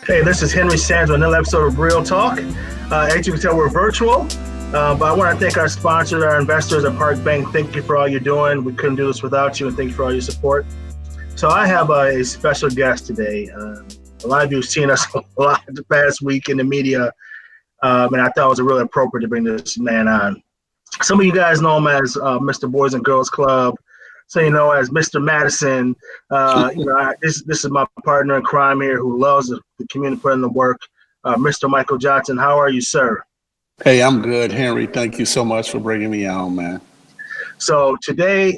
Hey, this is Henry Sands with another episode of Real Talk. As you can tell, we're virtual, but I want to thank our sponsors, our investors at Park Bank. Thank you for all you're doing. We couldn't do this without you, and thank you for all your support. So I have a special guest today. A lot of you have seen us a lot the past week in the media, and I thought it was really appropriate to bring this man on. Some of you guys know him as Mr. Boys and Girls Club. So you know, as Mr. Madison, this is my partner in crime here who loves the community, putting the work. Mr. Michael Johnson, how are you, sir? Hey, I'm good, Henry. Thank you so much for bringing me on, man. So today,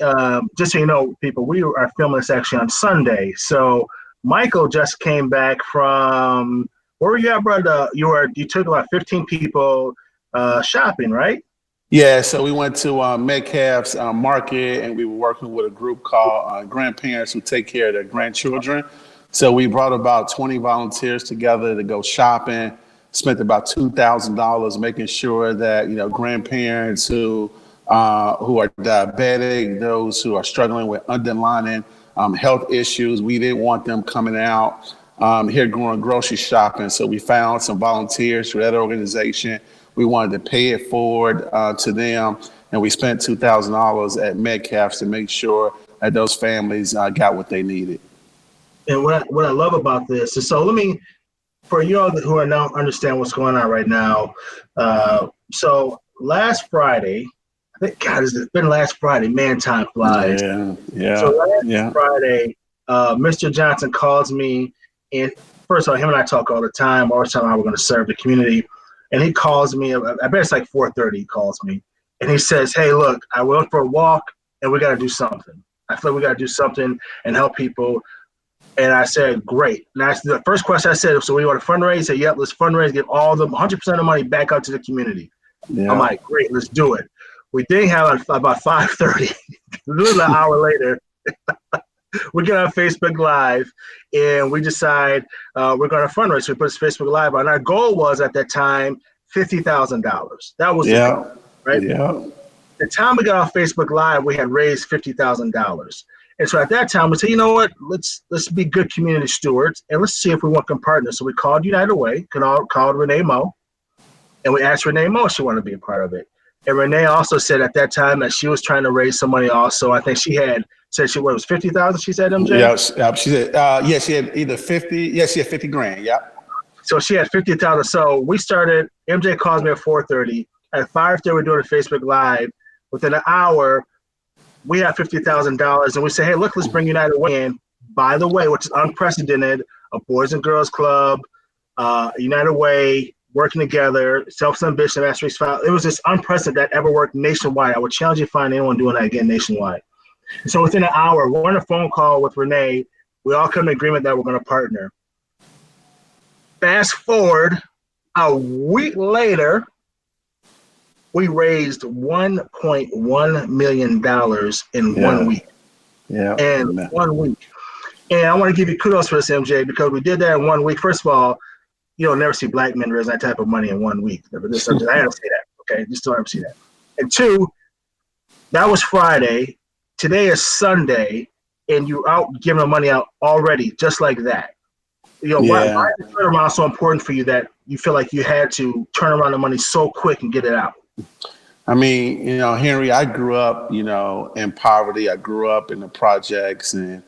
just so you know, people, we are filming this actually on Sunday. So Michael just came back from where were you at, brother? You took about 15 people shopping, right? Yeah, so we went to Metcalf's market, and we were working with a group called Grandparents Who Take Care of Their Grandchildren. So we brought about 20 volunteers together to go shopping, spent about $2,000 making sure that, grandparents who are diabetic, those who are struggling with underlying health issues, we didn't want them coming out here going grocery shopping. So we found some volunteers through that organization. We wanted to pay it forward to them, and we spent $2,000 at Metcalf's to make sure that those families got what they needed. And what I love about this is, so let me, for you all who are now understand what's going on right now. So last Friday, I think, God, it's been last Friday. Man, time flies. Yeah. So last Friday, Mr. Johnson calls me, and first of all, him and I talk all the time. Always telling how we're going to serve the community. And he calls me, I bet it's like 4:30, he calls me. And he says, hey, look, I went for a walk, and we got to do something. I feel like we got to do something and help people. And I said, great. And the first question I said, so we want to fundraise? He said, yep, let's fundraise, get all the 100% of the money back out to the community. Yeah. I'm like, great, let's do it. We did have about 5:30, a little an hour later, we get on Facebook Live, and we decide we're going to fundraise. So we put this Facebook Live on. Our goal was at that time $50,000. That was the goal, right? Yeah. The time we got off Facebook Live, we had raised $50,000. And so at that time, we said, you know what? Let's be good community stewards, and let's see if we want to partner. So we called United Way, called Renee Moe, and we asked Renee Moe if she wanted to be a part of it. And Renee also said at that time that she was trying to raise some money also. I think she had said she was 50,000. She said, MJ. Yeah, she said. She had either 50. Yes, she had 50 grand. Yeah. So she had 50,000. So we started. MJ calls me at 4:30. At 5:30, we're doing a Facebook Live. Within an hour, we have $50,000, and we say, hey, look, let's bring United Way in. By the way, which is unprecedented, a Boys and Girls Club, United Way, working together, self-ambition, mastery file. It was just unprecedented that ever worked nationwide. I would challenge you to find anyone doing that again nationwide. And so within an hour, we're on a phone call with Renee. We all come to agreement that we're going to partner. Fast forward, a week later, we raised $1.1 million in 1 week. Yeah. And 1 week. And I want to give you kudos for this, MJ, because we did that in 1 week. First of all, you'll never see black men raise that type of money in 1 week. I had to say that, okay? Just don't ever see that. And two, that was Friday. Today is Sunday, and you're out giving the money out already, just like that. Why is the turnaround so important for you that you feel like you had to turn around the money so quick and get it out? I mean, Henry, I grew up, in poverty. I grew up in the projects, and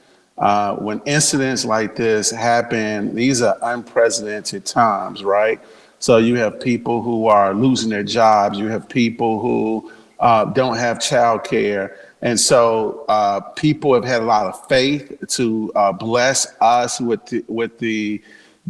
when incidents like this happen, these are unprecedented times, right? So you have people who are losing their jobs. You have people who don't have childcare. And so people have had a lot of faith to bless us with the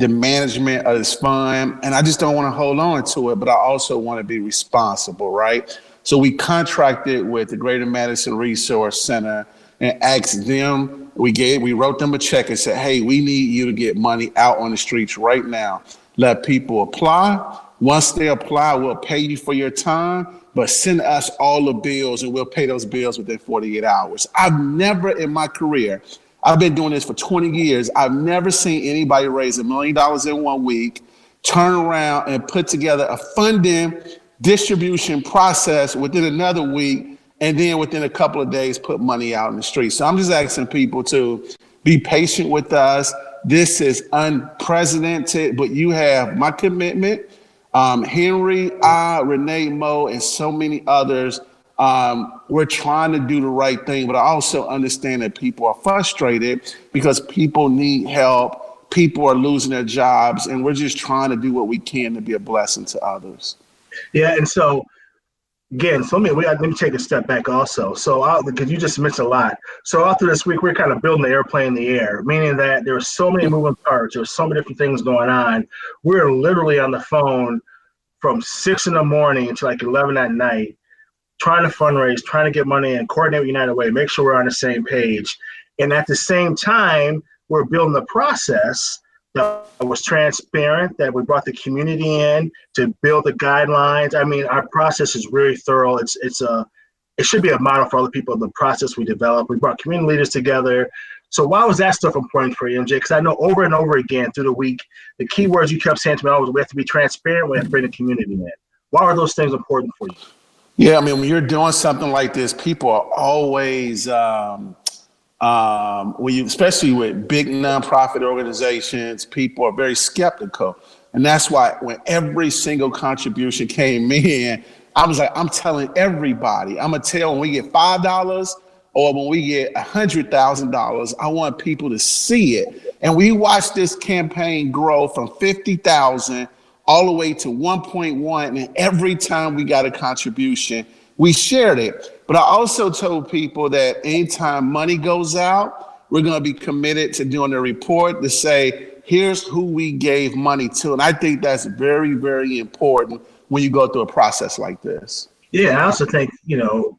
management of this fund. And I just don't want to hold on to it, but I also want to be responsible, right? So we contracted with the Greater Madison Resource Center and asked them, we wrote them a check and said, hey, we need you to get money out on the streets right now. Let people apply. Once they apply, we'll pay you for your time, but send us all the bills and we'll pay those bills within 48 hours. I've never in my career, I've been doing this for 20 years, I've never seen anybody raise $1 million in 1 week, turn around and put together a funding distribution process within another week, and then within a couple of days, put money out in the street. So I'm just asking people to be patient with us. This is unprecedented, but you have my commitment. Henry, Renee Moe, and so many others. We're trying to do the right thing, but I also understand that people are frustrated because people need help. People are losing their jobs, and we're just trying to do what we can to be a blessing to others. Yeah, and so again, so let me take a step back also. So, because you just mentioned a lot. So, after this week, we're kind of building the airplane in the air, meaning that there are so many moving parts, there's so many different things going on. We're literally on the phone from 6 in the morning to like 11 at night, trying to fundraise, trying to get money in, coordinate with United Way, make sure we're on the same page. And at the same time, we're building the process that was transparent, that we brought the community in to build the guidelines. I mean, our process is really thorough. It should be a model for other people, the process we developed. We brought community leaders together. So why was that stuff important for you, MJ? Because I know over and over again through the week, the key words you kept saying to me always, we have to be transparent, we have to bring the community in. Why are those things important for you? Yeah, I mean, when you're doing something like this, people are always, especially with big nonprofit organizations, people are very skeptical. And that's why when every single contribution came in, I was like, I'm telling everybody, I'm going to tell when we get $5 or when we get $100,000, I want people to see it. And we watched this campaign grow from 50,000 all the way to 1.1. And every time we got a contribution, we shared it. But I also told people that anytime money goes out, we're going to be committed to doing a report to say, here's who we gave money to. And I think that's very, very important when you go through a process like this. Yeah, I also think,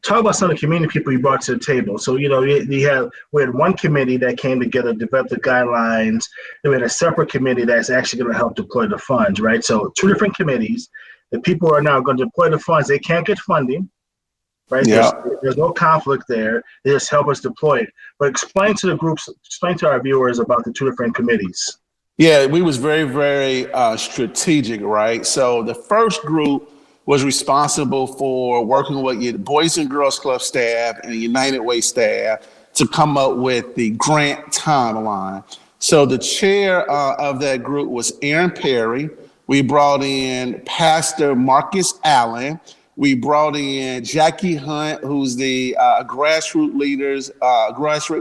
talk about some of the community people you brought to the table. So, we had one committee that came together, developed the guidelines. Then we had a separate committee that's actually going to help deploy the funds, right? So 2 different committees. The people are now going to deploy the funds. They can't get funding, right? Yeah. There's no conflict there. They just help us deploy it. But explain to our viewers about the 2 different committees. Yeah, we was very, very strategic, right? So the first group was responsible for working with your Boys and Girls Club staff and United Way staff to come up with the grant timeline. So the chair of that group was Aaron Perry. We brought in Pastor Marcus Allen. We brought in Jackie Hunt, who's the grassroots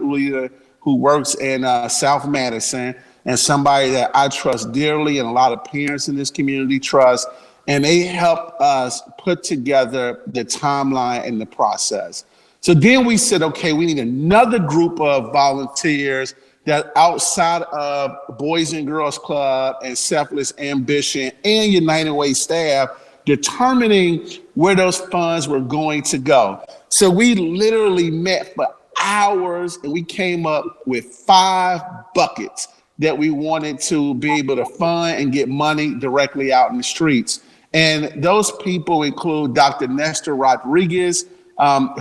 leader who works in South Madison, and somebody that I trust dearly and a lot of parents in this community trust. And they helped us put together the timeline and the process. So then we said, okay, we need another group of volunteers that outside of Boys and Girls Club and Selfless Ambition and United Way staff, determining where those funds were going to go. So we literally met for hours and we came up with 5 buckets that we wanted to be able to fund and get money directly out in the streets. And those people include Dr. Nestor Rodriguez,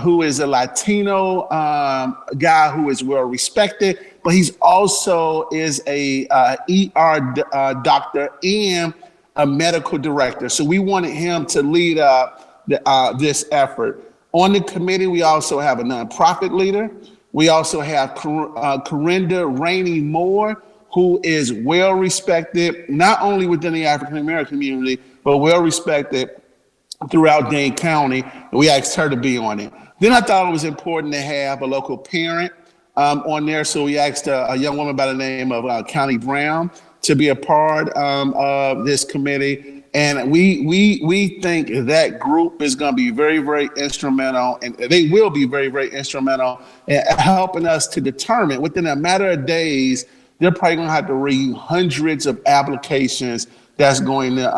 who is a Latino guy who is well respected, but he's also is a ER doctor and a medical director. So we wanted him to lead up this effort. On the committee, we also have a nonprofit leader. We also have Corinda Rainey Moore, who is well respected, not only within the African American community, but well respected throughout Dane County. We asked her to be on it. Then I thought it was important to have a local parent on there. So we asked a young woman by the name of Connie Brown to be a part of this committee. And we think that group is going to be very, very instrumental, and they will be very, very instrumental in helping us to determine within a matter of days. They're probably going to have to read hundreds of applications that's going to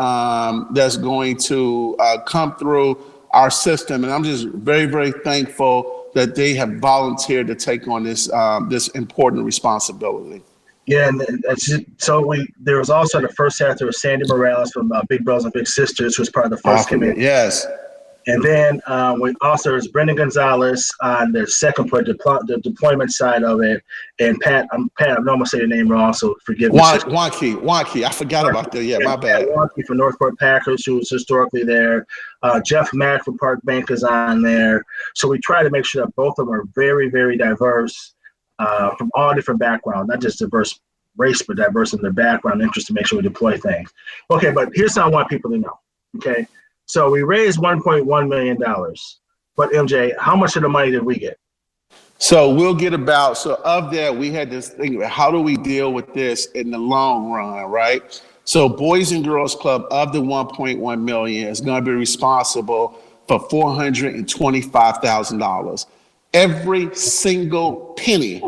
come through our system. And I'm just very, very thankful that they have volunteered to take on this important responsibility. Yeah, and there was also the first half, there was Sandy Morales from Big Brothers and Big Sisters, who was part of the first committee. Yes. And then we also there's Brendan Gonzalez on the second part, the deployment side of it, and Pat. I know I'm gonna say your name wrong, so forgive me. Wanke. I forgot about that. Yeah, my bad. Wanke from Northport Packers, who was historically there. Jeff Mack from Park Bank is on there. So we try to make sure that both of them are very, very diverse from all different backgrounds, not just diverse race, but diverse in their background, interest to make sure we deploy things. Okay, but here's something I want people to know. Okay, so we raised $1.1 million, but MJ, how much of the money did we get? So we'll get about, so of that, we had this thing, how do we deal with this in the long run, right? So Boys and Girls Club of the 1.1 million is going to be responsible for $425,000. Every single penny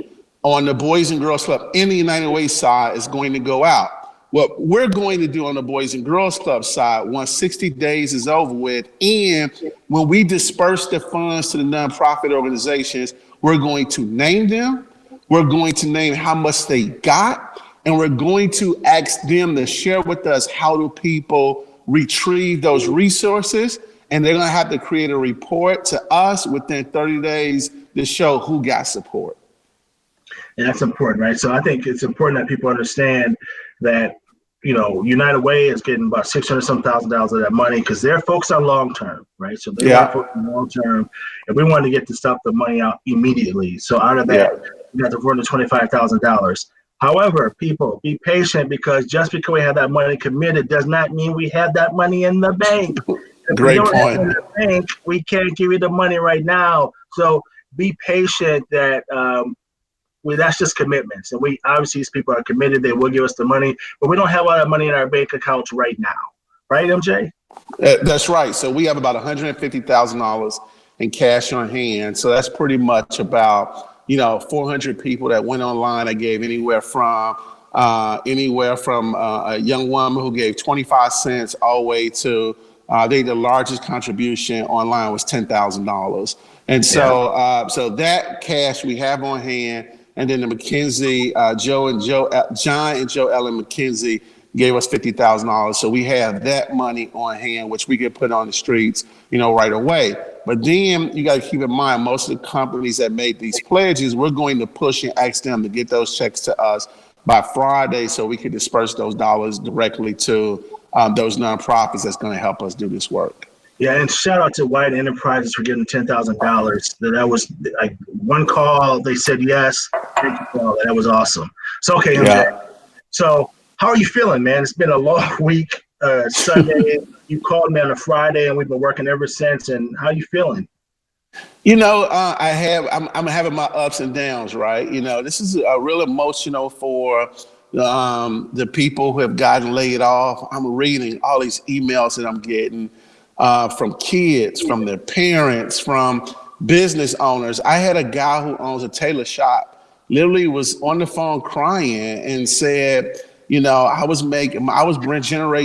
on the Boys and Girls Club in the United Way side is going to go out. What we're going to do on the Boys and Girls Club side, once 60 days is over with, and when we disperse the funds to the nonprofit organizations, we're going to name them, we're going to name how much they got, and we're going to ask them to share with us how do people retrieve those resources, and they're going to have to create a report to us within 30 days to show who got support. And that's important, right? So I think it's important that people understand that, you know, United Way is getting about $600,000 of that money because they're focused on long term, right? So they are focused on long term, and we want to get the money out immediately. So out of that, we got the $425,000. However, people, be patient, because just because we have that money committed does not mean we have that money in the bank. If Great we don't point. have it in the bank, we can't give you the money right now. So be patient. That's just commitments, and we obviously, these people are committed. They will give us the money, but we don't have all that money in our bank accounts right now, right, MJ? That's right. So we have about $150,000 in cash on hand. So that's pretty much about 400 people that went online. I gave anywhere from a young woman who gave 25 cents all the way to the largest contribution online was $10,000. And so so that cash we have on hand. And then the McKinsey, John and Joe Ellen McKinsey gave us $50,000. So we have that money on hand, which we can put on the streets, right away. But then you got to keep in mind, most of the companies that made these pledges, we're going to push and ask them to get those checks to us by Friday so we can disperse those dollars directly to those nonprofits that's going to help us do this work. Yeah, and shout out to White Enterprises for getting $10,000. That was like one call. They said yes. Thank you for all that. That was awesome. So, okay, MJ. So how are you feeling, man? It's been a long week. Sunday, you called me on a Friday, and we've been working ever since. And how are you feeling? I'm having my ups and downs, right? This is real emotional for the people who have gotten laid off. I'm reading all these emails that I'm getting from kids, from their parents, from business owners. I had a guy who owns a tailor shop, literally was on the phone crying and said, I was generating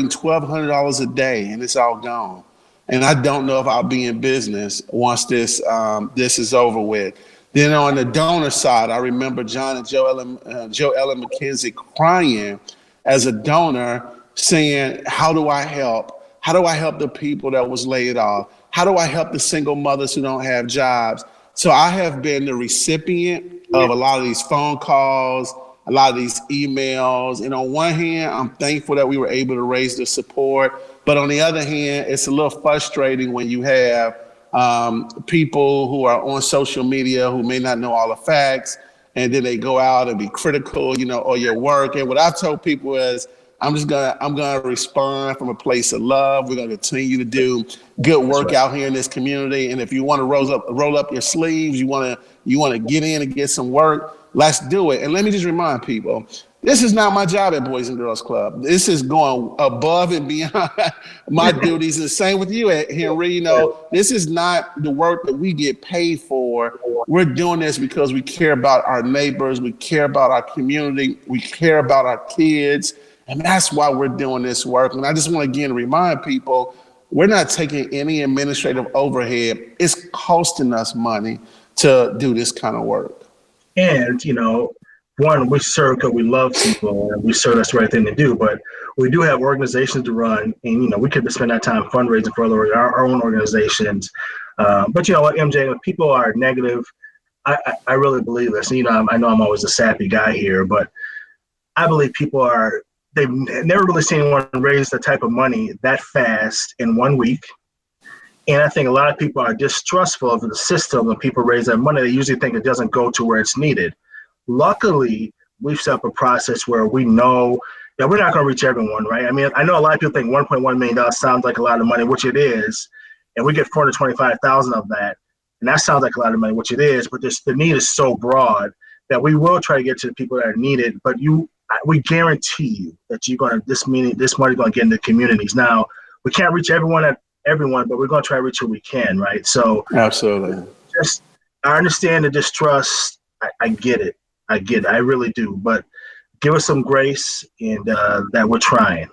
$1,200 a day, and it's all gone. And I don't know if I'll be in business once this is over with. Then on the donor side, I remember John and Joe Ellen McKinsey crying as a donor, saying, how do I help? How do I help the people that was laid off? How do I help the single mothers who don't have jobs? So I have been the recipient of a lot of these phone calls, a lot of these emails. And on one hand, I'm thankful that we were able to raise the support. But on the other hand, it's a little frustrating when you have people who are on social media who may not know all the facts, and then they go out and be critical, of your work. And what I've told people is, I'm gonna respond from a place of love. We're gonna continue to do good work out here in this community. And if you want to roll up your sleeves, you want to get in and get some work, let's do it. And let me just remind people, this is not my job at Boys and Girls Club. This is going above and beyond my duties. And the same with you, Henry. This is not the work that we get paid for. We're doing this because we care about our neighbors. We care about our community. We care about our kids. And that's why we're doing this work. And I just want to again remind people, we're not taking any administrative overhead. It's costing us money to do this kind of work. And, one, we serve because we love people, and we serve, that's the right thing to do. But we do have organizations to run, and, we could spend that time fundraising for our own organizations. But you know what, MJ, when people are negative, I really believe this. I know I'm always a sappy guy here, but I believe people they've never really seen anyone raise the type of money that fast in 1 week. And I think a lot of people are distrustful of the system when people raise that money. They usually think it doesn't go to where it's needed. Luckily, we've set up a process where we know that we're not going to reach everyone, right? I mean, I know a lot of people think $1.1 million sounds like a lot of money, which it is, and we get 425,000 of that, and that sounds like a lot of money, which it is. But the need is so broad that we will try to get to the people that are needed. But we guarantee you that this money is going to get into communities. Now, we can't reach everyone, but we're going to try to reach who we can, right? So absolutely. I understand the distrust. I get it. I really do. But give us some grace and that we're trying,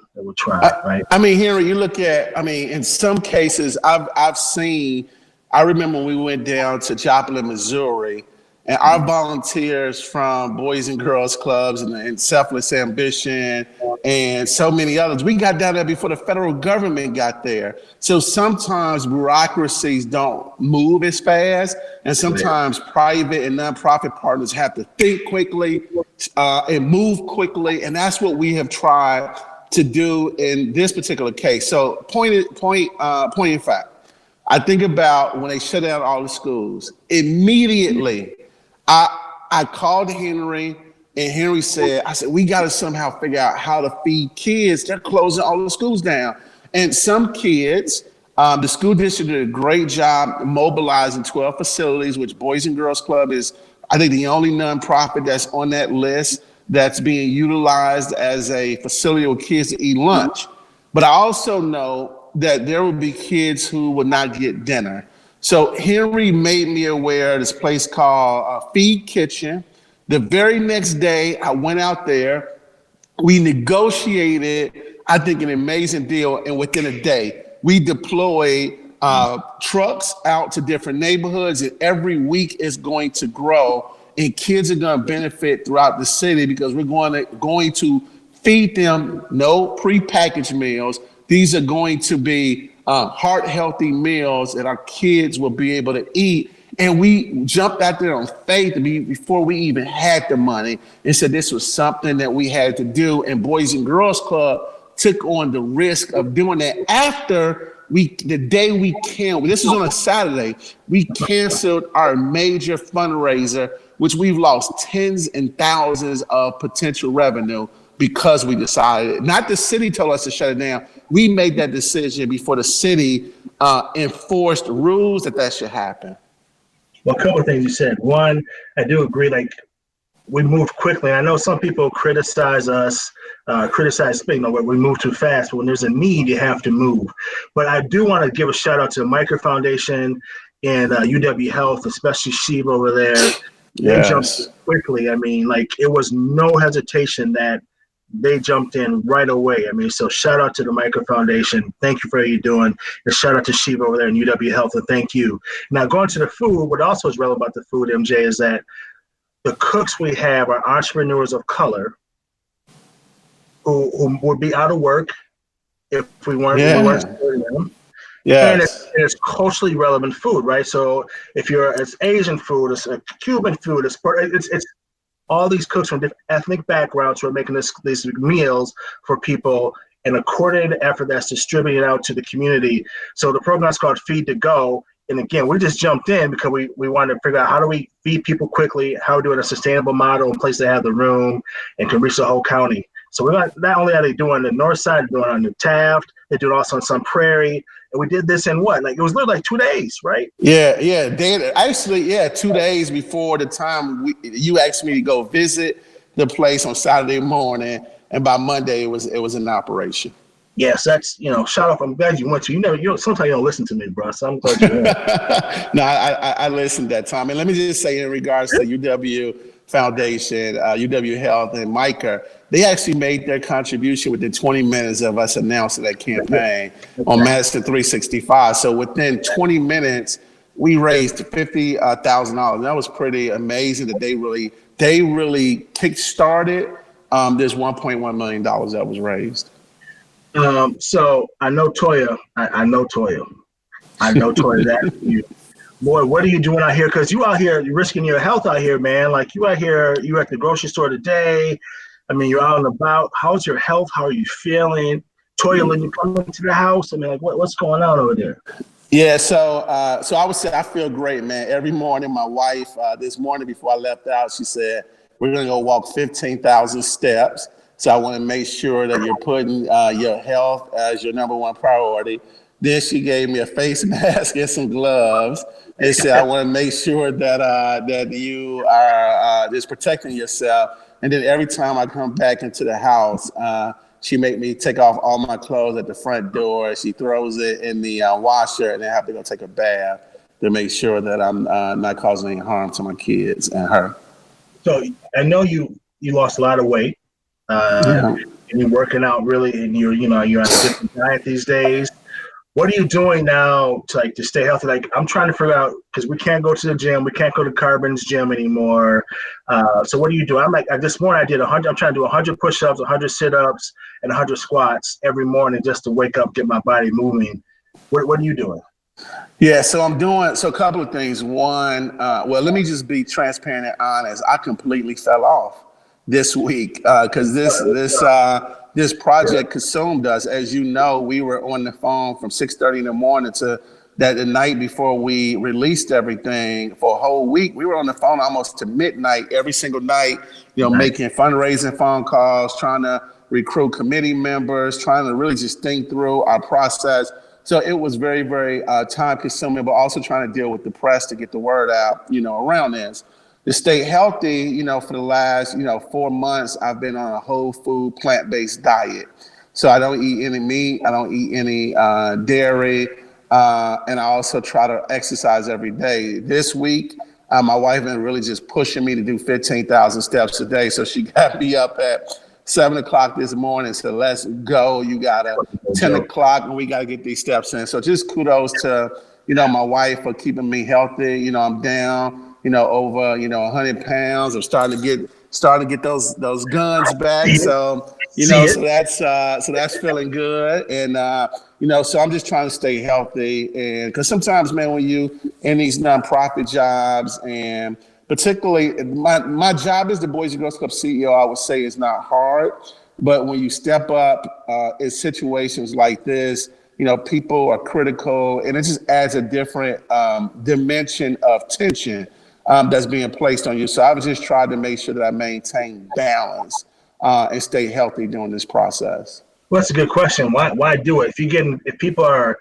right? I mean, Henry, you look at, in some cases, I've seen, I remember when we went down to Joplin, Missouri, and our volunteers from Boys and Girls Clubs and Selfless Ambition and so many others, we got down there before the federal government got there. So sometimes bureaucracies don't move as fast, and sometimes private and nonprofit partners have to think quickly and move quickly, and that's what we have tried to do in this particular case. So point in fact, I think about when they shut down all the schools, immediately I called Henry, and Henry said, we got to somehow figure out how to feed kids. They're closing all the schools down. And some kids, the school district did a great job mobilizing 12 facilities, which Boys and Girls Club is, I think, the only nonprofit that's on that list that's being utilized as a facility where kids to eat lunch. But I also know that there will be kids who will not get dinner. So Henry made me aware of this place called Feed Kitchen. The very next day, I went out there. We negotiated, I think, an amazing deal. And within a day, we deployed trucks out to different neighborhoods. And every week is going to grow. And kids are going to benefit throughout the city because we're going to feed them no prepackaged meals. These are going to be heart-healthy meals that our kids will be able to eat. And we jumped out there on faith before we even had the money and said this was something that we had to do. And Boys and Girls Club took on the risk of doing that after the day we canceled. This was on a Saturday. We canceled our major fundraiser, which we've lost tens and thousands of potential revenue because we decided. Not the city told us to shut it down. We made that decision before the city enforced rules that should happen. Well, a couple of things you said. One, I do agree, like, we moved quickly. I know some people criticize us, where we move too fast, but when there's a need, you have to move. But I do want to give a shout out to the Micah Foundation and UW Health, especially Sheba over there. They jumped quickly. I mean, like, it was no hesitation that they jumped in right away. I mean, so shout out to the Micah Foundation. Thank you for what you're doing. And shout out to Sheba over there in UW Health, and thank you. Now, going to the food, what also is relevant about the food, MJ, is that the cooks we have are entrepreneurs of color who would be out of work if we weren't supporting them. Yes. And it's culturally relevant food, right? So if it's Asian food, it's Cuban food, it's all these cooks from different ethnic backgrounds who are making these meals for people in a coordinated effort that's distributed out to the community. So the program's called Feed to Go. And again, we just jumped in because we wanted to figure out how do we feed people quickly, how we do it in a sustainable model, a place that have the room and can reach the whole county. So not only are they doing the north side, they're doing on the Taft, they do it also on some Prairie. And we did this in it was literally like 2 days, right? Yeah. 2 days before the time you asked me to go visit the place on Saturday morning, and by Monday it was in operation. Yes, that's, shout out. I'm glad you went to. Sometimes you don't listen to me, bro. So I'm glad you went. No, I listened that time. And let me just say, in regards to UW Foundation, UW Health, and Micah, they actually made their contribution within 20 minutes of us announcing that campaign on Madison 365. So within 20 minutes, we raised $50,000. That was pretty amazing that they really kickstarted this $1.1 million that was raised. So I know Toya. I know Toya that you. Boy, what are you doing out here? Because you out here, you're risking your health out here, man. Like, you out here, you at the grocery store today. I mean, you're out and about. How's your health? How are you feeling? Toya, when you come into the house, I mean, like, what's going on over there? Yeah, so I would say I feel great, man. Every morning, my wife, this morning before I left out, she said, We're going to go walk 15,000 steps. So I want to make sure that you're putting your health as your number one priority. Then she gave me a face mask and some gloves. And said, I want to make sure that you are just protecting yourself. And then every time I come back into the house, she make me take off all my clothes at the front door. She throws it in the washer, and then I have to go take a bath to make sure that I'm not causing any harm to my kids and her. So I know you lost a lot of weight, and you're working out really, and you're on a different diet these days. What are you doing now to stay healthy? Like, I'm trying to figure out, because we can't go to the gym, we can't go to Carbon's gym anymore. So what do you do? This morning I did 100. I'm trying to do 100 push-ups, 100 sit-ups, and 100 squats every morning just to wake up, get my body moving. What are you doing? Yeah, so I'm doing a couple of things. One, well, let me just be transparent and honest. I completely fell off this week because this project consumed us. As you know, we were on the phone from 6:30 in the morning to the night before we released everything for a whole week. We were on the phone almost to midnight every single night, making fundraising phone calls, trying to recruit committee members, trying to really just think through our process. So it was very, very time consuming, but also trying to deal with the press to get the word out, around this. To stay healthy, for the last, 4 months, I've been on a whole food, plant-based diet. So I don't eat any meat. I don't eat any dairy. And I also try to exercise every day. This week, my wife been really just pushing me to do 15,000 steps a day. So she got me up at 7 o'clock this morning. So let's go. You got 10 o'clock and we got to get these steps in. So just kudos to, my wife for keeping me healthy. I'm down, over, 100 pounds. I'm starting to get those guns back. So, so that's feeling good. And, so I'm just trying to stay healthy. And because sometimes, man, when you in these nonprofit jobs, and particularly my job as the Boys and Girls Club CEO, I would say is not hard. But when you step up in situations like this, people are critical, and it just adds a different dimension of tension that's being placed on you. So I was just trying to make sure that I maintain balance and stay healthy during this process. Well, that's a good question. Why do it? If people are,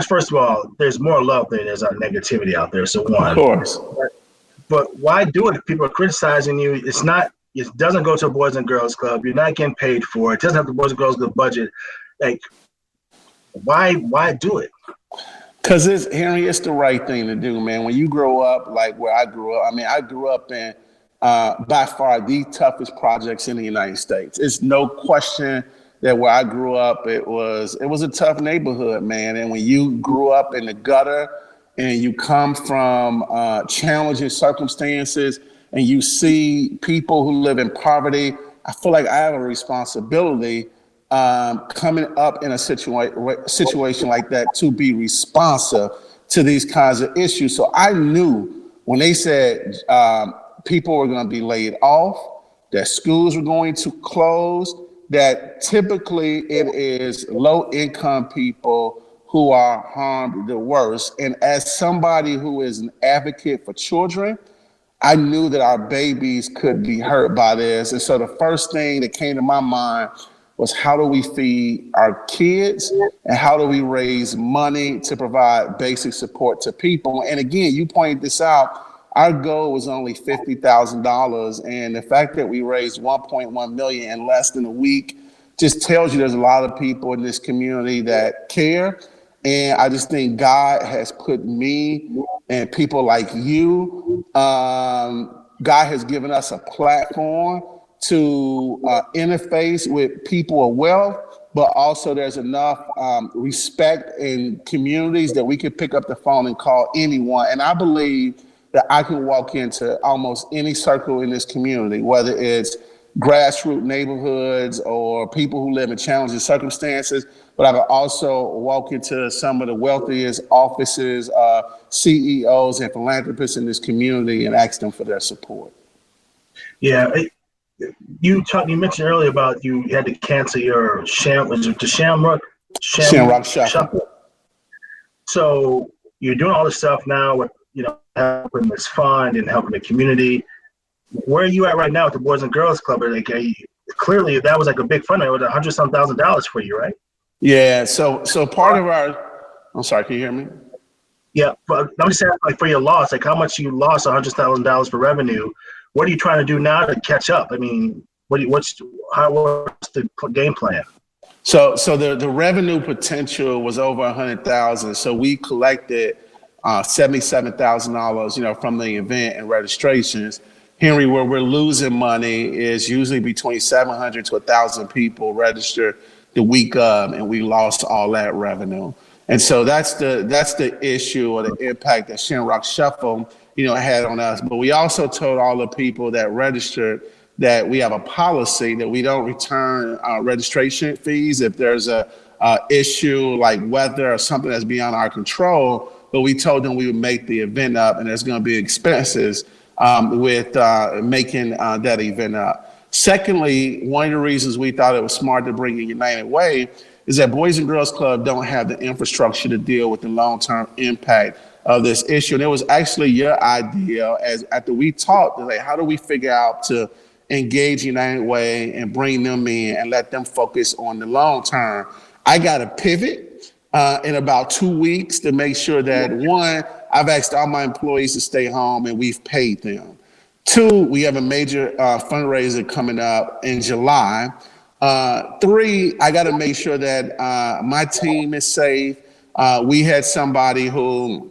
first of all, there's more love than there's negativity out there. So one, of course. But why do it if people are criticizing you? It doesn't go to a Boys and Girls Club. You're not getting paid for it. It doesn't have the Boys and Girls Club budget. Like, why do it? Because Henry, it's the right thing to do, man. When you grow up like where I grew up, I grew up in by far the toughest projects in the United States. It's no question that where I grew up, it was a tough neighborhood, man. And when you grew up in the gutter and you come from challenging circumstances and you see people who live in poverty, I feel like I have a responsibility coming up in a situation like that to be responsive to these kinds of issues. So I knew when they said people were going to be laid off, that schools were going to close, that typically it is low-income people who are harmed the worst. And as somebody who is an advocate for children, I knew that our babies could be hurt by this. And so the first thing that came to my mind was, how do we feed our kids and how do we raise money to provide basic support to people? And again, you pointed this out, our goal was only $50,000. And the fact that we raised $1.1 million in less than a week just tells you there's a lot of people in this community that care. And I just think God has put me and people like you, God has given us a platform to interface with people of wealth, but also there's enough respect in communities that we can pick up the phone and call anyone. And I believe that I can walk into almost any circle in this community, whether it's grassroots neighborhoods or people who live in challenging circumstances, but I can also walk into some of the wealthiest offices, CEOs and philanthropists in this community and ask them for their support. Yeah. You mentioned earlier about you had to cancel your Shamrock Shuffle. So you're doing all this stuff now with helping this fund and helping the community. where are you at right now with the Boys and Girls Club? Like, clearly that was like a big fund. It was $100,000 for you, right? Yeah. So part of our, I'm sorry, can you hear me? Yeah, but I'm just saying, like for your loss, like how much you lost $100,000 for revenue. What are you trying to do now to catch up? I mean, what's the game plan? So the revenue potential was over 100,000. So we collected $77,000, from the event and registrations. Henry, where we're losing money is usually between 700 to 1,000 people registered the week of, and we lost all that revenue. And so that's the issue or the impact that Shamrock Shuffle, had on us. But we also told all the people that registered that we have a policy that we don't return registration fees if there's a issue like weather or something that's beyond our control. But we told them we would make the event up, and there's going to be expenses with making that event up. Secondly, one of the reasons we thought it was smart to bring in United Way is that Boys and Girls Club don't have the infrastructure to deal with the long-term impact of this issue. And it was actually your idea as after we talked, like, how do we figure out to engage United Way and bring them in and let them focus on the long term. I got to pivot in about 2 weeks to make sure that, one, I've asked all my employees to stay home and we've paid them. Two, we have a major fundraiser coming up in July. Three, I got to make sure that my team is safe. We had somebody who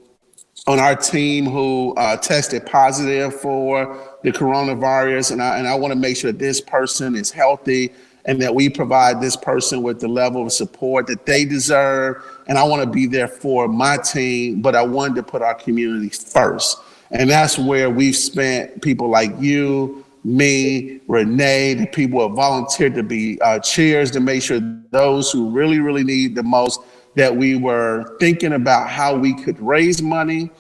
on our team who tested positive for the coronavirus, and I want to make sure that this person is healthy and that we provide this person with the level of support that they deserve. And I want to be there for my team, but I wanted to put our community first. And that's where we've spent people like you, me, Renee, the people who have volunteered to be chairs to make sure those who really, really need the most, that we were thinking about how we could raise money,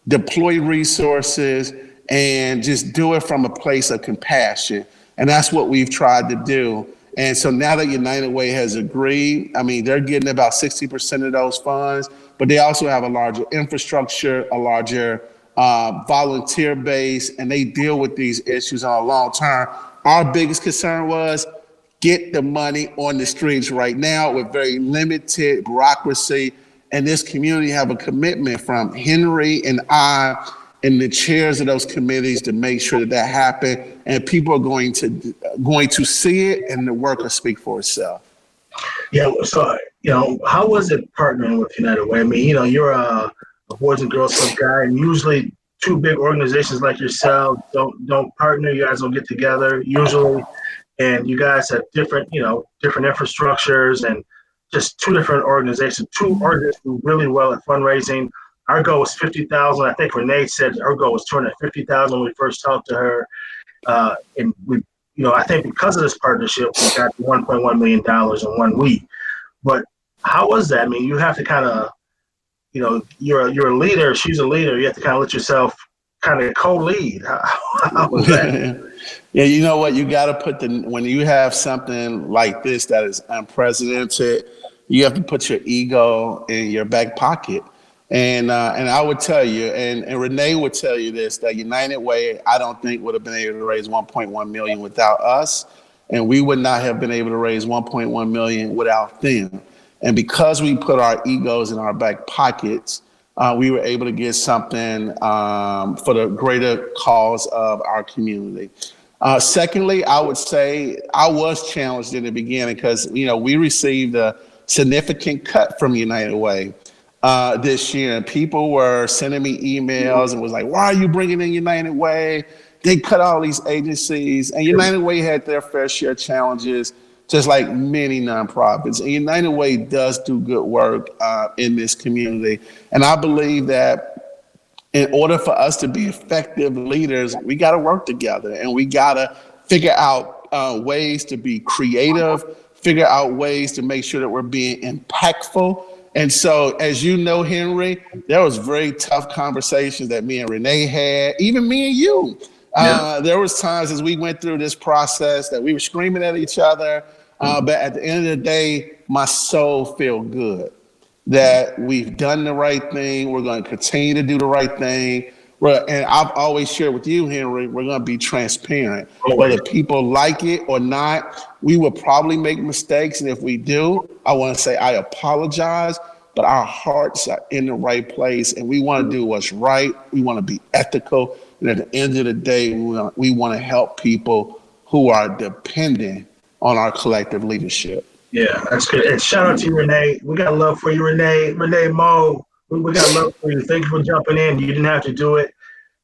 deploy resources, and just do it from a place of compassion. And that's what we've tried to do. And so now that United Way has agreed, I mean, they're getting about 60% of those funds, but they also have a larger infrastructure, a larger volunteer base, and they deal with these issues on a long term. Our biggest concern was get the money on the streets right now with very limited bureaucracy. And this community have a commitment from Henry and I and the chairs of those committees to make sure that that happen. And people are going to see it, and the work will speak for itself. Yeah. So, how was it partnering with United Way? I mean, you're a Boys and Girls Club guy, and usually two big organizations like yourself don't partner. You guys don't get together usually, and you guys have different infrastructures and just two different organizations. Two organizations do really well at fundraising. Our goal was 50,000. I think Renee said our goal was 250,000 when we first talked to her, and we, I think because of this partnership, we got $1.1 million in 1 week. But how was that? I mean, you have to kind of, you're a leader. She's a leader. You have to kind of let yourself kind of co-lead. How was that? Yeah, you know what? You got to put when you have something like this that is unprecedented, you have to put your ego in your back pocket. And I would tell you, and Renee would tell you this, that United Way, I don't think would have been able to raise 1.1 million without us. And we would not have been able to raise 1.1 million without them. And because we put our egos in our back pockets, we were able to get something for the greater cause of our community. Secondly, I would say I was challenged in the beginning because, we received a significant cut from United Way this year. And people were sending me emails and was like, why are you bringing in United Way? They cut all these agencies. And United Way had their fair share of challenges, just like many nonprofits. And United Way does do good work in this community. And I believe that in order for us to be effective leaders, we got to work together, and we got to figure out ways to be creative, figure out ways to make sure that we're being impactful. And so, as you know, Henry, there was very tough conversations that me and Renee had, even me and you. There was times as we went through this process that we were screaming at each other. But at the end of the day, my soul felt good that we've done the right thing. We're going to continue to do the right thing. Well, and I've always shared with you, Henry, we're going to be transparent. Always. Whether people like it or not, we will probably make mistakes. And if we do, I want to say I apologize, but our hearts are in the right place and we want to do what's right. We want to be ethical. And at the end of the day, we want to help people who are dependent on our collective leadership. Yeah, that's good. And shout out to you, Renee. We got love for you, Renee. Renee Mo, we got love for you. Thank you for jumping in. You didn't have to do it.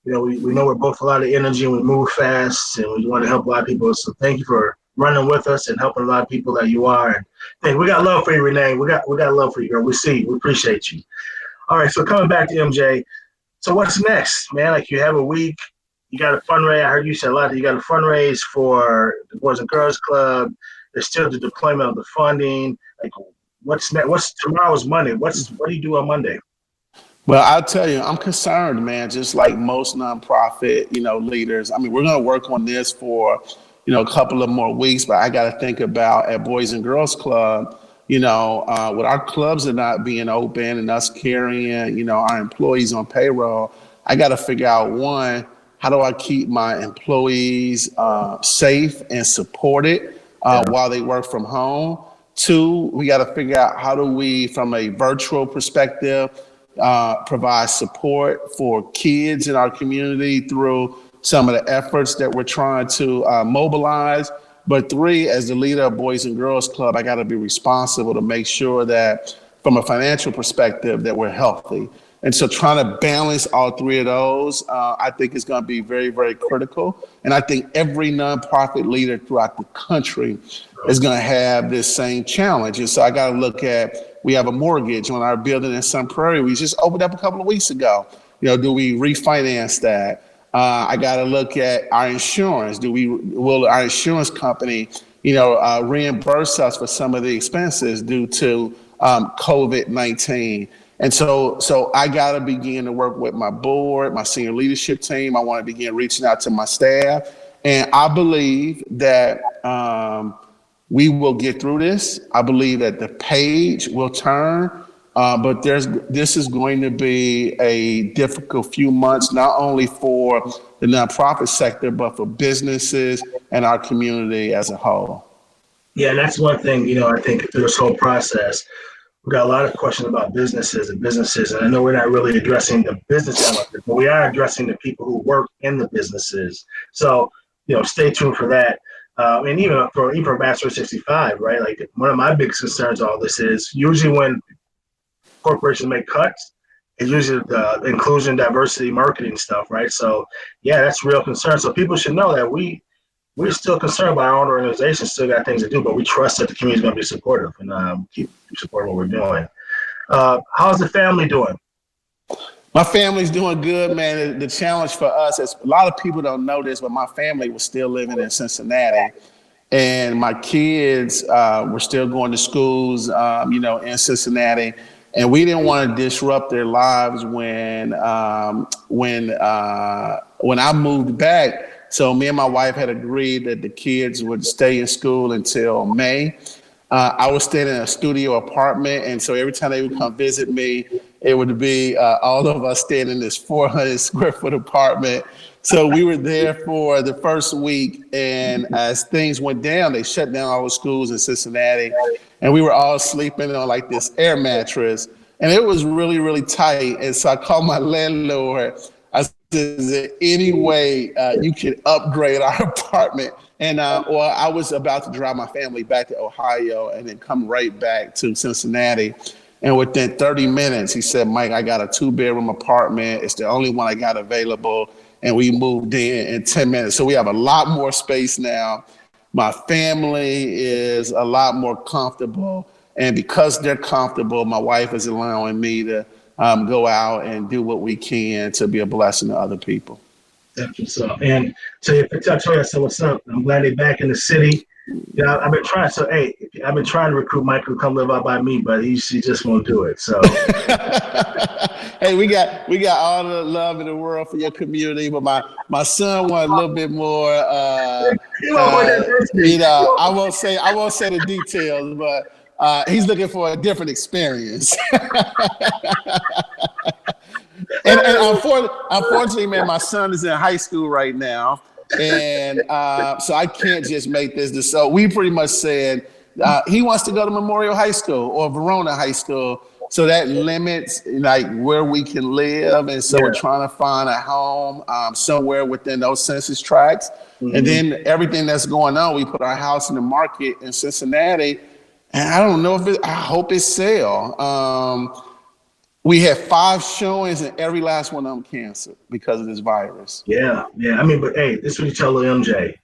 You know, we know we're both a lot of energy and we move fast and we want to help a lot of people. So thank you for running with us and helping a lot of people that you are. And hey, we got love for you, Renee. We got love for you, girl. We see you. We appreciate you. All right, so coming back to MJ. So what's next, man? Like you have a week, you got a fundraise. I heard you say a lot. You got a fundraise for the Boys and Girls Club. There's still the deployment of the funding. Like, what's next? What's tomorrow's Monday? What do you do on Monday? Well, I'll tell you, I'm concerned, man, just like most nonprofit, leaders. I mean, we're going to work on this for, a couple of more weeks, but I got to think about at Boys and Girls Club, with our clubs are not being open and us carrying, our employees on payroll, I got to figure out, one, how do I keep my employees safe and supported while they work from home? Two, we got to figure out how do we, from a virtual perspective, provide support for kids in our community through some of the efforts that we're trying to mobilize. But three, as the leader of Boys and Girls Club, I got to be responsible to make sure that from a financial perspective that we're healthy. And so trying to balance all three of those, I think is going to be very, very critical. And I think every nonprofit leader throughout the country is going to have this same challenge. And so I got to look at, we have a mortgage on our building in Sun Prairie. We just opened up a couple of weeks ago. Do we refinance that? I got to look at our insurance. Will our insurance company, reimburse us for some of the expenses due to COVID-19? And so I got to begin to work with my board, my senior leadership team. I want to begin reaching out to my staff. And I believe that we will get through this. I believe that the page will turn, but this is going to be a difficult few months, not only for the nonprofit sector, but for businesses and our community as a whole. Yeah, and that's one thing, I think through this whole process, we got a lot of questions about businesses, and I know we're not really addressing the business element, but we are addressing the people who work in the businesses. So, stay tuned for that. And even for Master 65, right? Like one of my biggest concerns all this is usually when corporations make cuts, it's usually the inclusion, diversity, marketing stuff, right? So yeah, that's a real concern. So people should know that we're still concerned about our own organization, still got things to do, but we trust that the community is going to be supportive and keep supporting what we're doing. How's the family doing? My family's doing good, man. The challenge for us is a lot of people don't know this, but my family was still living in Cincinnati. And my kids were still going to schools, in Cincinnati. And we didn't want to disrupt their lives when I moved back. So me and my wife had agreed that the kids would stay in school until May. I was staying in a studio apartment, and so every time they would come visit me, it would be all of us staying in this 400 square foot apartment. So we were there for the first week, and as things went down, they shut down all the schools in Cincinnati, and we were all sleeping on like this air mattress, and it was really, really tight. And so I called my landlord. I said, is there any way you can upgrade our apartment? And I was about to drive my family back to Ohio and then come right back to Cincinnati. And within 30 minutes, he said, Mike, I got a 2-bedroom apartment. It's the only one I got available. And we moved in 10 minutes. So we have a lot more space now. My family is a lot more comfortable. And because they're comfortable, my wife is allowing me to go out and do what we can to be a blessing to other people. Definitely so. And so what's up? I'm glad they're back in the city. I've been trying. So I've been trying to recruit Mike to come live out by me, but he just won't do it. So hey, we got all the love in the world for your community, but my son wants a little bit more. I won't say the details, but he's looking for a different experience. And unfortunately, man, my son is in high school right now, and so I can't just make this. So we pretty much said he wants to go to Memorial High School or Verona High School. So that limits like where we can live, and so we're trying to find a home somewhere within those census tracts. And then everything that's going on, we put our house in the market in Cincinnati, and I don't know if I hope it sell. We had 5 showings, and every last one of them canceled because of this virus. Yeah. I mean, but hey, this is what you tell little MJ.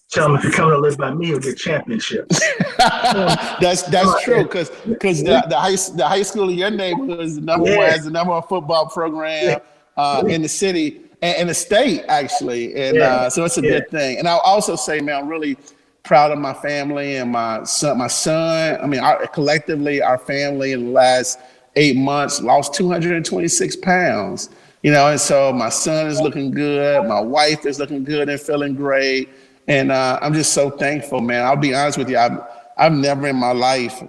Tell him if you come to live by me, you'll get championships. That's true, because the high school in your neighborhood is the number one, has the number one football program in the city and the state, actually, and so it's a good thing. And I'll also say, man, I'm really proud of my family and my son. I mean, collectively, our family in the last 8 months lost 226 pounds. And so my son is looking good, my wife is looking good and feeling great. And I'm just so thankful, man. I'll be honest with you. I've never in my life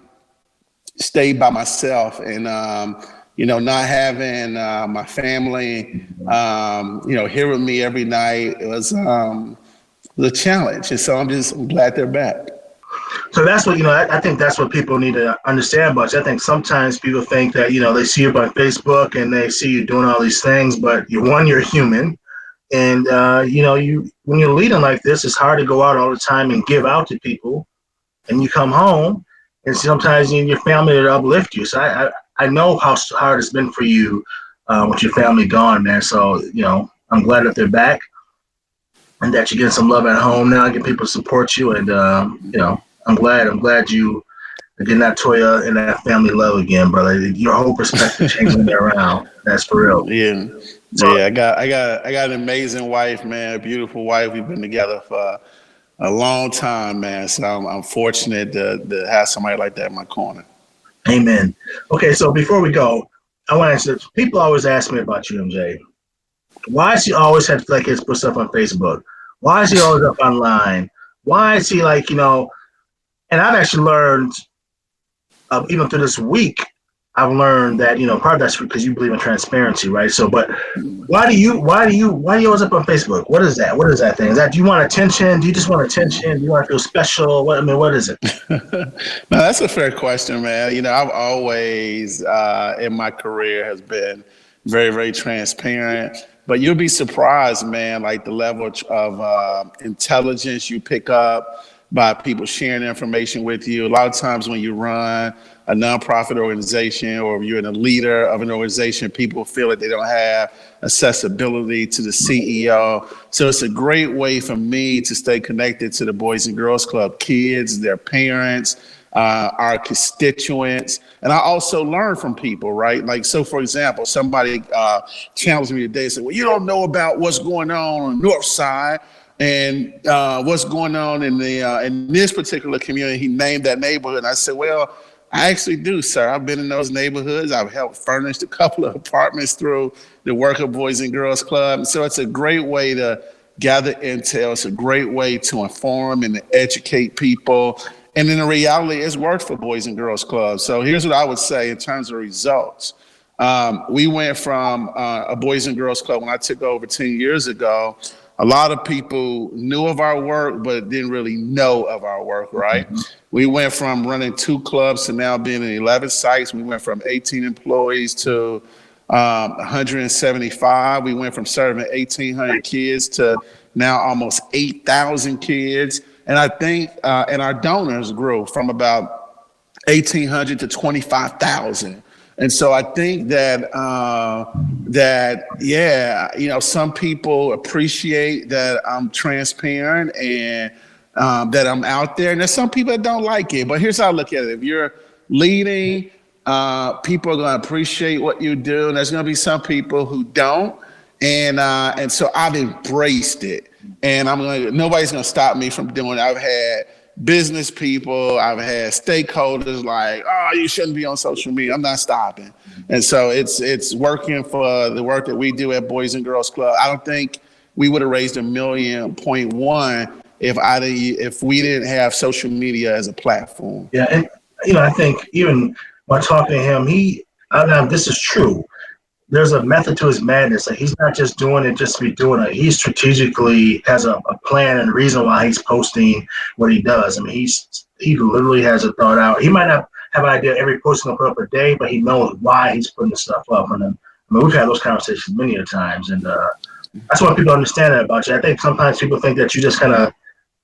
stayed by myself, and not having my family, here with me every night, it was the challenge. And so I'm glad they're back. So that's what, I think that's what people need to understand about you. I think sometimes people think that, they see you on Facebook and they see you doing all these things, but you're human. And, when you're leading like this, it's hard to go out all the time and give out to people. And you come home, and sometimes you need your family to uplift you. So I know how hard it's been for you with your family gone, man. So, I'm glad that they're back and that you're getting some love at home now, getting people to support you. And, I'm glad you are getting that Toya and that family love again, brother. Your whole perspective changing around. That's for real. Yeah. So, I got an amazing wife, man, a beautiful wife. We've been together for a long time, man. So I'm fortunate to have somebody like that in my corner. Amen. Okay, so before we go, I want to answer. People always ask me about you, MJ. Why is he always had like his put stuff on Facebook? Why is he always up online? Why is he like, and I've actually learned, even through this week, I've learned that, part of that's because you believe in transparency, right? So, but why do you always up on Facebook? What is that? What is that thing? Do you want attention? Do you just want attention? Do you want to feel special? What is it? No, that's a fair question, man. I've always, in my career, has been very, very transparent. But you'll be surprised, man, like the level of intelligence you pick up by people sharing information with you. A lot of times when you run a nonprofit organization or you're a leader of an organization, people feel that they don't have accessibility to the CEO. So it's a great way for me to stay connected to the Boys and Girls Club kids, their parents, our constituents. And I also learn from people, right? Like, so for example, somebody challenged me today and said, well, you don't know about what's going on the North Side and what's going on in this particular community. He named that neighborhood. And I said, well, I actually do, sir. I've been in those neighborhoods. I've helped furnish a couple of apartments through the work of Boys and Girls Club. And so it's a great way to gather intel. It's a great way to inform and to educate people. And in the reality, it's worked for Boys and Girls Club. So here's what I would say in terms of results. We went from a Boys and Girls Club when I took over 10 years ago. A lot of people knew of our work, but didn't really know of our work, right? Mm-hmm. We went from running 2 clubs to now being in 11 sites. We went from 18 employees to 175. We went from serving 1,800 kids to now almost 8,000 kids. And I think, and our donors grew from about 1,800 to 25,000. And so I think that some people appreciate that I'm transparent and that I'm out there. And there's some people that don't like it. But here's how I look at it. If you're leading, people are going to appreciate what you do. And there's going to be some people who don't. And so I've embraced it. And nobody's going to stop me from doing it. I've had business people, I've had stakeholders like, oh, you shouldn't be on social media. I'm not stopping. And so it's working for the work that we do at Boys and Girls Club. I don't think we would have raised $1.1 million if we didn't have social media as a platform. Yeah, and I think even by talking to him, this is true. there's a method to his madness. Like, he's not just doing it just to be doing it. He strategically has a plan and a reason why he's posting what he does. I mean, he literally has it thought out. He might not have an idea every post he'll put up a day, but he knows why he's putting the stuff up. And then, I mean, we've had those conversations many a times, and that's why people understand that about you. I think sometimes people think that you just kind of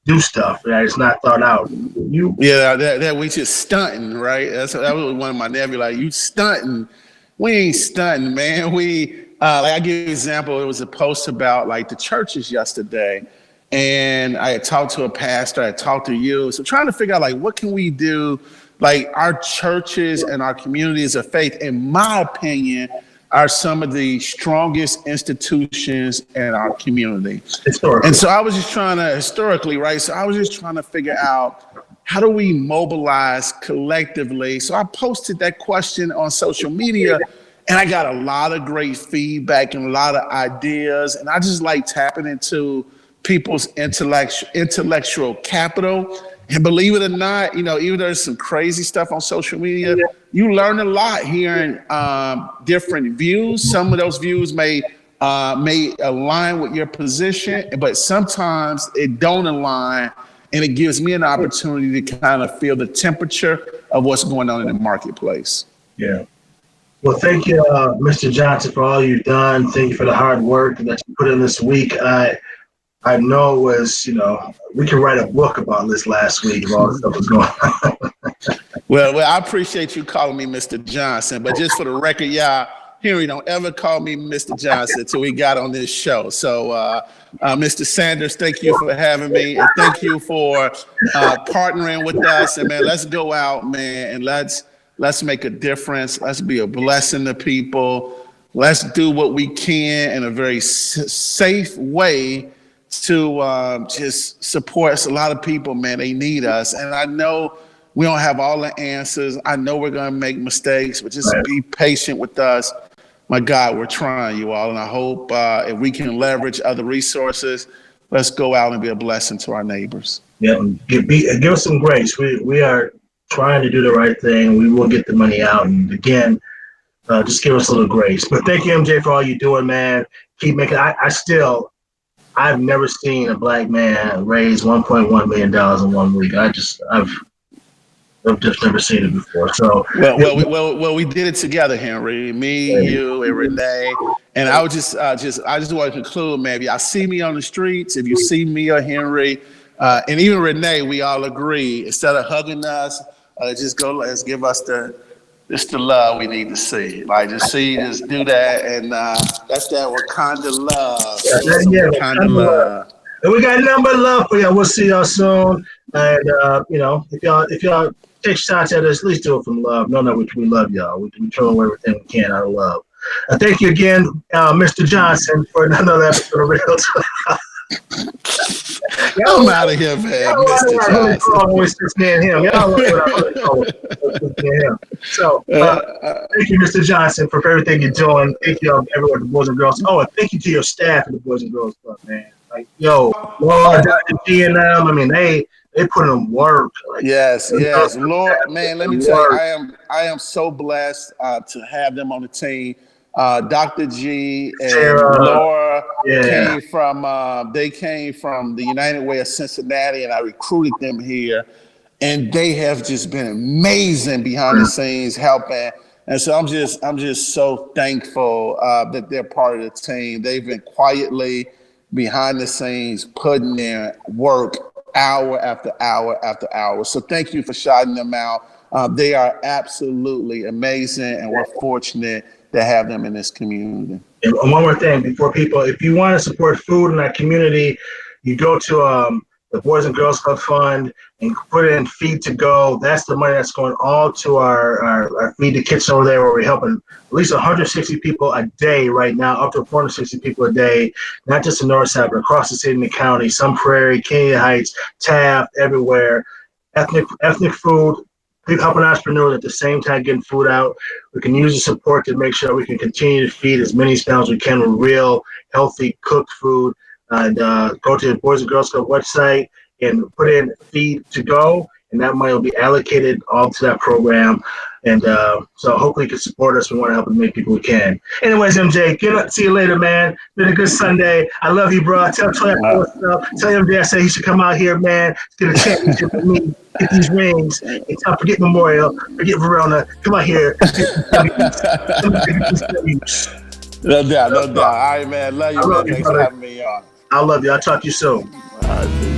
do stuff that is not thought out. That we just stunting, right? That was one of my nephews, like, you stunting. We ain't stunting, man. Like, I give you an example. It was a post about like the churches yesterday, and I had talked to a pastor. I had talked to you. So trying to figure out, like, what can we do? Like, our churches and our communities of faith, in my opinion, are some of the strongest institutions in our community. And so I was just trying to, historically, right? So I was just trying to figure out, how do we mobilize collectively? So I posted that question on social media, and I got a lot of great feedback and a lot of ideas. And I just like tapping into people's intellectual capital. And believe it or not, you know, even though there's some crazy stuff on social media, you learn a lot hearing different views. Some of those views may align with your position, but sometimes it don't align. And it gives me an opportunity to kind of feel the temperature of what's going on in the marketplace. Yeah. Well, thank you, Mr. Johnson, for all you've done. Thank you for the hard work that you put in this week. I know it was, you know, we could write a book about this last week of all the stuff was going on. Well, I appreciate you calling me Mr. Johnson, but just for the record, y'all, Henry, don't ever call me Mr. Johnson until we got on this show. So, Mr. Sanders, thank you for having me, and thank you for partnering with us. And man, let's go out, man, and let's make a difference. Let's be a blessing to people. Let's do what we can in a very safe way to just support us. A lot of people, man, they need us, and I know we don't have all the answers. I know we're going to make mistakes, but just be patient with us. My God, we're trying, you all, and I hope if we can leverage other resources, let's go out and be a blessing to our neighbors. Yeah, give us some grace. We are trying to do the right thing. We will get the money out, and again, just give us a little grace. But thank you, MJ, for all you're doing, man. Keep making. I've never seen a black man raise $1.1 million in 1 week. I've just never seen it before. So well, we did it together, Henry. Me, you, and Renee. And I just want to conclude, man. If y'all see me on the streets, if you see me or Henry, and even Renee, we all agree. Instead of hugging us, just give us the love we need to see. Like, just do that, and that's that Wakanda love. Wakanda love. And we got nothing but love for y'all. We'll see y'all soon. And you know, if y'all take shots at us, at least do it from love. No, we love y'all. We throw everything we can out of love. Thank you again, Mr. Johnson, for another episode of Real Talk. I'm out of here, man. Mr. Johnson. So, thank you, Mr. Johnson, for everything you're doing. Thank you, everyone, the Boys and Girls. Oh, and thank you to your staff at the Boys and Girls Club, man. Like, yo, Lord, Dr. G and them. I mean, they put in work. Like, yes, Lord, man. Let me tell you, I am so blessed to have them on the team. Dr. G and Sarah, Laura came from the United Way of Cincinnati, and I recruited them here, and they have just been amazing behind the scenes helping. And so I'm just so thankful that they're part of the team. They've been quietly behind the scenes putting in work hour after hour after hour. So thank you for shouting them out. They are absolutely amazing, and we're fortunate to have them in this community. And one more thing before people, if you want to support food in our community, you go to the Boys and Girls Club Fund and put it in Feed to Go. That's the money that's going all to our Feed the Kitchen over there, where we're helping at least 160 people a day right now, up to 460 people a day, not just in Northside, but across the city and the county, Sun Prairie, Kenya Heights, Taft, everywhere. Ethnic food, people helping entrepreneurs at the same time getting food out. We can use the support to make sure we can continue to feed as many families as we can with real, healthy, cooked food. And go to the Boys and Girls Club website and put in Feed to Go and that money will be allocated all to that program. And so hopefully you can support us. We want to help as many people we can. Anyways, MJ, see you later, man. Been a good Sunday. I love you, bro. Tell Troy what's up. Tell MJ I said he should come out here, man. Get a championship with me. Get these rings. It's time. Forget Memorial. Forget Verona. Come out here. No doubt. All right, man. Love you, man. Thanks for having me on. I love you. I'll talk to you soon. All right.